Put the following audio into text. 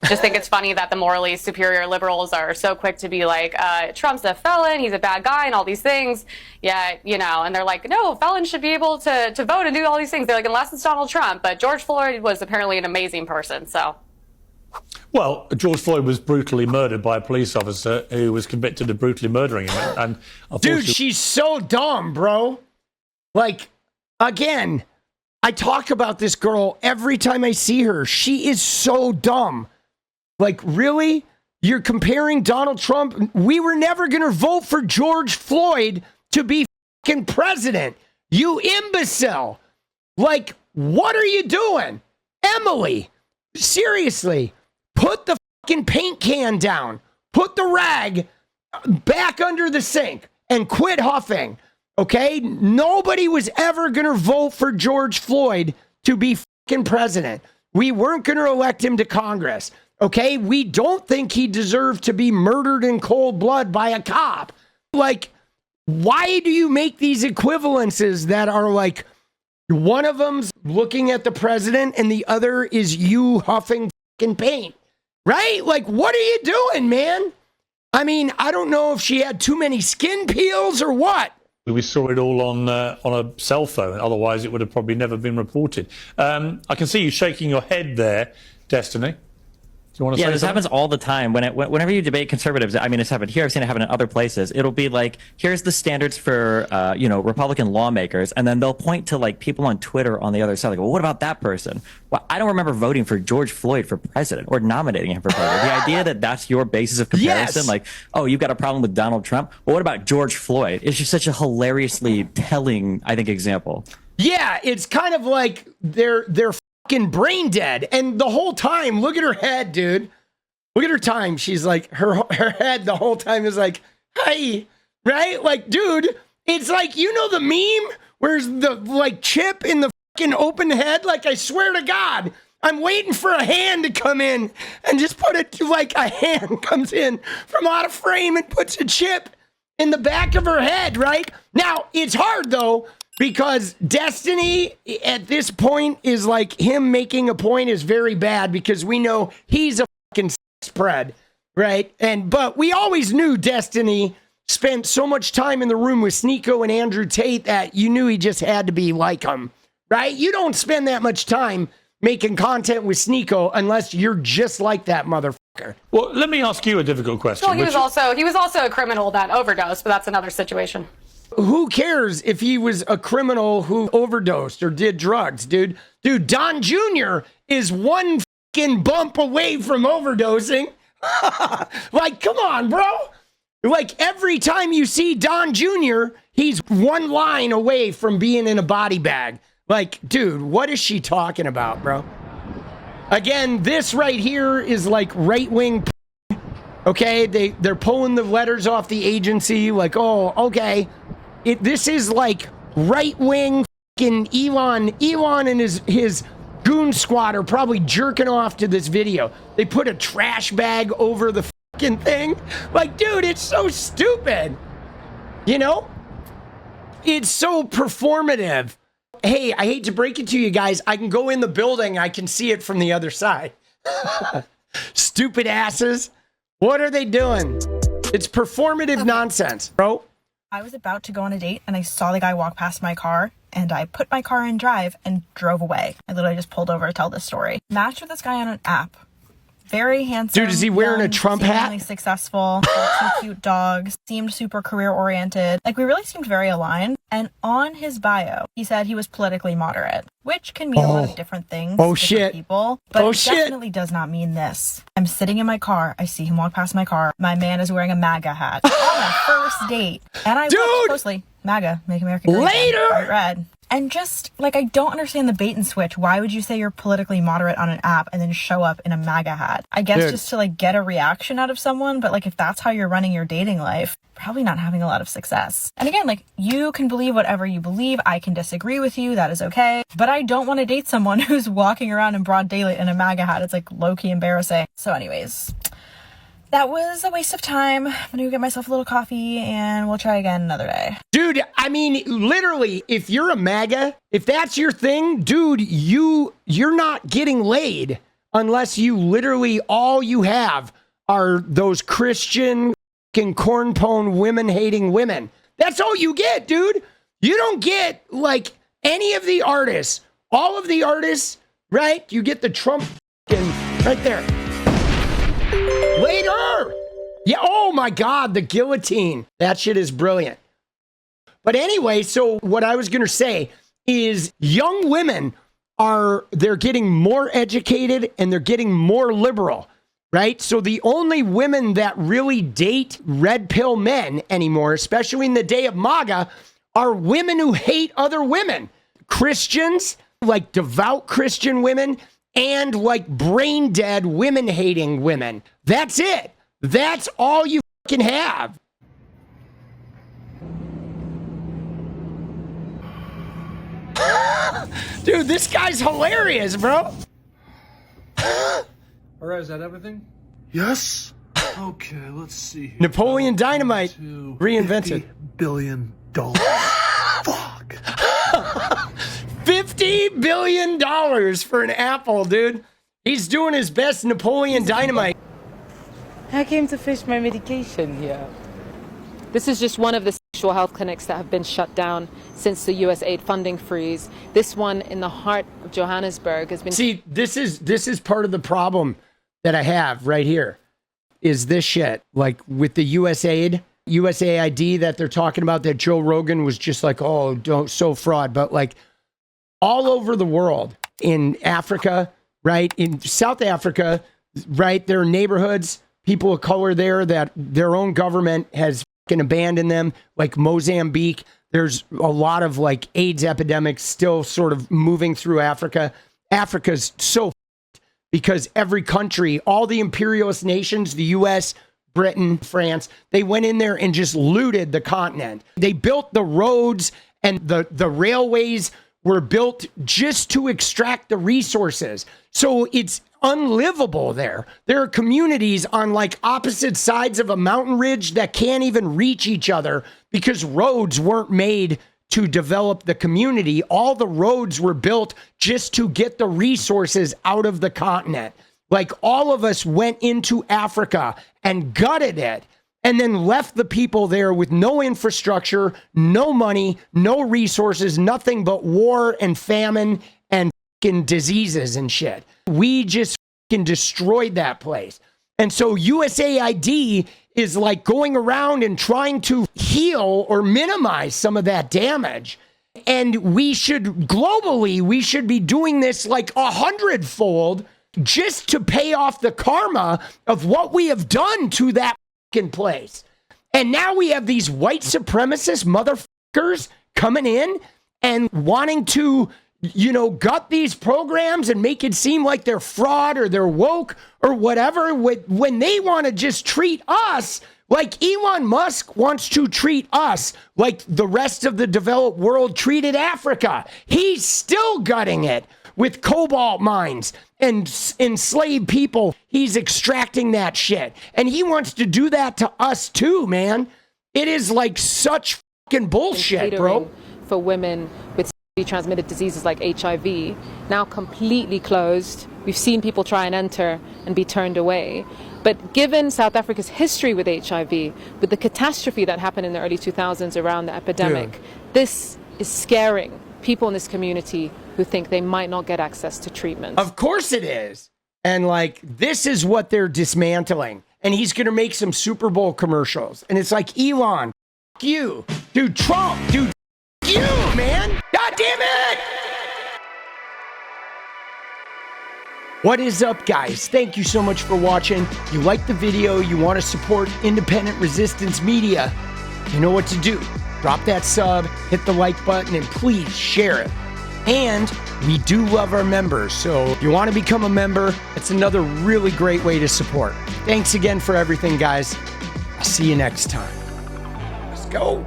Just think it's funny that the morally superior liberals are so quick to be like, Trump's a felon, he's a bad guy, and all these things. Yeah, you know, and they're like, no, felons should be able to vote and do all these things. They're like, unless it's Donald Trump. But George Floyd was apparently an amazing person, so. Well, George Floyd was brutally murdered by a police officer who was convicted of brutally murdering him. And dude, she's so dumb, bro. Like, again, I talk about this girl every time I see her. She is so dumb. Like, really? You're comparing Donald Trump? We were never going to vote for George Floyd to be fucking president. You imbecile. Like, what are you doing? Emily, seriously, put the fucking paint can down. Put the rag back under the sink and quit huffing. Okay? Nobody was ever going to vote for George Floyd to be fucking president. We weren't going to elect him to Congress. Okay, we don't think he deserved to be murdered in cold blood by a cop. Like, why do you make these equivalences that are like, one of them's looking at the president and the other is you huffing fucking paint, right? Like, what are you doing, man? I mean, I don't know if she had too many skin peels or what. We saw it all on a cell phone. Otherwise, it would have probably never been reported. I can see you shaking your head there, Destiny. Yeah, this happens all the time. Whenever you debate conservatives, I mean, it's happened here. I've seen it happen in other places. It'll be like, here's the standards for, Republican lawmakers. And then they'll point to like people on Twitter on the other side. Like, well, what about that person? Well, I don't remember voting for George Floyd for president or nominating him for president. The idea that that's your basis of comparison, Yes. like, oh, you've got a problem with Donald Trump. Well, what about George Floyd? It's just such a hilariously telling, I think, example. Yeah, it's kind of like they're fucking brain dead. And the whole time, look at her head, dude. Look at her time. She's like, her head the whole time is like, hey, right? Like, dude, it's like, you know the meme? Where's the, like, chip in the fucking open head? Like, I swear to God, I'm waiting for a hand to come in and just put it, like, a hand comes in from out of frame and puts a chip in the back of her head, right? Now, it's hard, though, because Destiny at this point is like, him making a point is very bad because we know he's a fucking spread, right? But we always knew Destiny spent so much time in the room with Sneeko and Andrew Tate that you knew he just had to be like him, right? You don't spend that much time making content with Sneeko unless you're just like that motherfucker. Well, let me ask you a difficult question. Well, he was also a criminal that overdosed, but that's another situation. Who cares if he was a criminal who overdosed or did drugs, dude? Dude, Don Jr. is one fucking bump away from overdosing. Like, come on, bro. Like, every time you see Don Jr., he's one line away from being in a body bag. Like, dude, what is she talking about, bro? Again, this right here is like right-wing. Okay, they're pulling the letters off the agency. Like, oh, okay. This is like right-wing fucking Elon. Elon and his goon squad are probably jerking off to this video. They put a trash bag over the fucking thing. Like, dude, it's so stupid. You know? It's so performative. Hey, I hate to break it to you guys. I can go in the building. I can see it from the other side. Stupid asses. What are they doing? It's performative nonsense, bro. I was about to go on a date and I saw the guy walk past my car and I put my car in drive and drove away. I literally just pulled over to tell this story. Matched with this guy on an app. Very handsome. Dude, is he wearing a Trump hat? Really successful. Two cute dogs. Seemed super career oriented. Like, we really seemed very aligned. And on his bio, he said he was politically moderate, which can mean a lot of different things to different people. But it definitely does not mean this. I'm sitting in my car. I see him walk past my car. My man is wearing a MAGA hat on our first date. And I looked closely. MAGA, Make America Great Again. Bright red. And just, like, I don't understand the bait and switch. Why would you say you're politically moderate on an app and then show up in a MAGA hat? I guess just to, like, get a reaction out of someone. But, like, if that's how you're running your dating life, probably not having a lot of success. And again, like, you can believe whatever you believe. I can disagree with you. That is okay. But I don't want to date someone who's walking around in broad daylight in a MAGA hat. It's, like, low-key embarrassing. So anyways, that was a waste of time. I'm gonna go get myself a little coffee and we'll try again another day. Dude, I mean, literally, if you're a MAGA, if that's your thing, dude, you're not getting laid unless you literally all you have are those Christian corn-pone women-hating women. That's all you get, dude. You don't get like any of the artists. All of the artists, right? You get the Trump right there. Later. Yeah, oh my God, the guillotine. That shit is brilliant. But anyway, so what I was going to say is young women they're getting more educated and they're getting more liberal, right? So the only women that really date red pill men anymore, especially in the day of MAGA, are women who hate other women. Christians, like devout Christian women, and like brain dead women hating women. That's it. That's all you fucking have. Dude, this guy's hilarious, bro. All right, is that everything? Yes. Okay, let's see here. Napoleon Dynamite reinvented. $50 billion. Fuck. $50 billion for an apple, dude. He's doing his best Napoleon Dynamite. I came to fish my medication here. This is just one of the sexual health clinics that have been shut down since the US aid funding freeze. This one in the heart of Johannesburg has been... See, this is part of the problem that I have right here, is this shit. Like with the USAID that they're talking about, that Joe Rogan was just like, oh, don't, so fraud. But like all over the world, in Africa, right? In South Africa, right? There are neighborhoods, people of color there that their own government has fucking abandoned them, like Mozambique. There's a lot of like AIDS epidemics still sort of moving through Africa. Africa's so because every country, all the imperialist nations, the US, Britain, France, they went in there and just looted the continent. They built the roads, and the railways were built just to extract the resources. So it's unlivable there. There are communities on like opposite sides of a mountain ridge that can't even reach each other because roads weren't made to develop the community. All the roads were built just to get the resources out of the continent. Like all of us went into Africa and gutted it and then left the people there with no infrastructure, no money, no resources, nothing but war and famine and fucking diseases and shit. We just fucking destroyed that place. And so USAID is like going around and trying to heal or minimize some of that damage. And we should be doing this like 100-fold just to pay off the karma of what we have done to that fucking place. And now we have these white supremacist motherfuckers coming in and wanting to, you know, gut these programs and make it seem like they're fraud or they're woke or whatever, when they want to just treat us like Elon Musk wants to treat us like the rest of the developed world treated Africa. He's still gutting it with cobalt mines and enslaved people. He's extracting that shit. And he wants to do that to us too, man. It is like such fucking bullshit, bro. For women with transmitted diseases like HIV, now completely closed. We've seen people try and enter and be turned away. But given South Africa's history with HIV, with the catastrophe that happened in the early 2000s around the epidemic, this is scaring people in this community who think they might not get access to treatment. Of course it is. And like, this is what they're dismantling. And he's going to make some Super Bowl commercials. And it's like, Elon, f*** you. Dude, Trump, dude, f*** you, man. God damn it. What is up, guys? Thank you so much for watching. You like the video, you want to support independent resistance media, you know what to do. Drop that sub, hit the like button, and please share it. And we do love our members, so if you want to become a member, it's another really great way to support. Thanks again for everything, guys. I'll see you next time. Let's go.